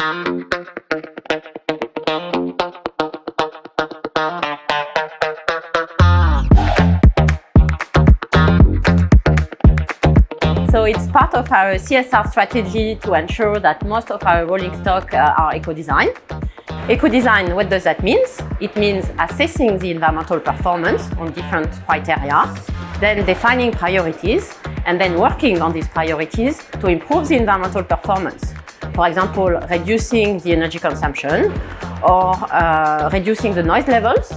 So it's part of our CSR strategy to ensure that most of our rolling stock are eco-design. Eco-design, what does that mean? It means assessing the environmental performance on different criteria, then defining priorities, and then working on these priorities to improve the environmental performance. For example, reducing the energy consumption, or reducing the noise levels,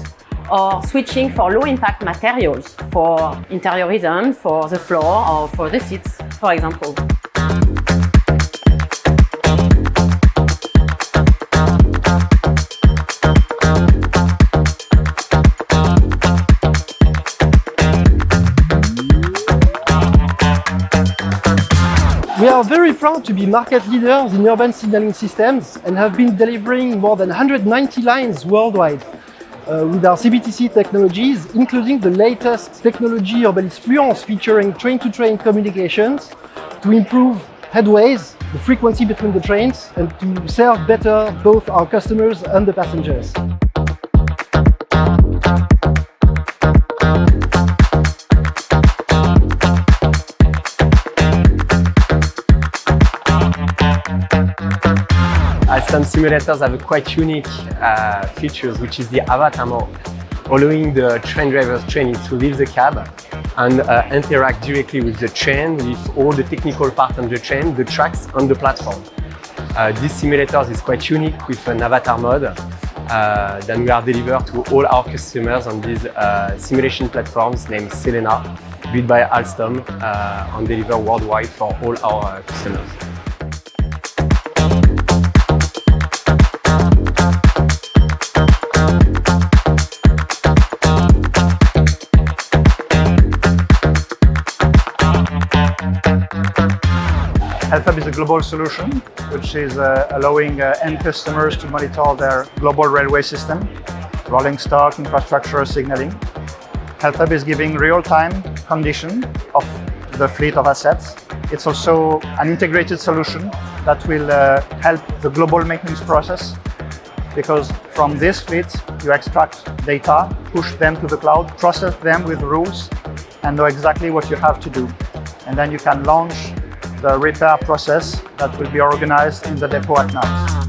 or switching for low-impact materials for interiorism, for the floor, or for the seats, for example. We are very proud to be market leaders in urban signaling systems and have been delivering more than 190 lines worldwide with our CBTC technologies, including the latest technology Urbalis Fluence featuring train-to-train communications to improve headways, the frequency between the trains, and to serve better both our customers and the passengers. Alstom simulators have a quite unique features, which is the avatar mode, allowing the train drivers training to leave the cab and interact directly with the train, with all the technical part on the train, the tracks and the platform. This simulators is quite unique with an avatar mode that we are delivered to all our customers on these simulation platforms named Selena, built by Alstom and delivered worldwide for all our customers. HealthHub is a global solution which is allowing end customers to monitor their global railway system, rolling stock, infrastructure, signaling. HealthHub is giving real-time condition of the fleet of assets. It's also an integrated solution that will help the global maintenance process, because from this fleet you extract data, push them to the cloud, process them with rules, and know exactly what you have to do. And then you can launch the repair process that will be organized in the depot at night.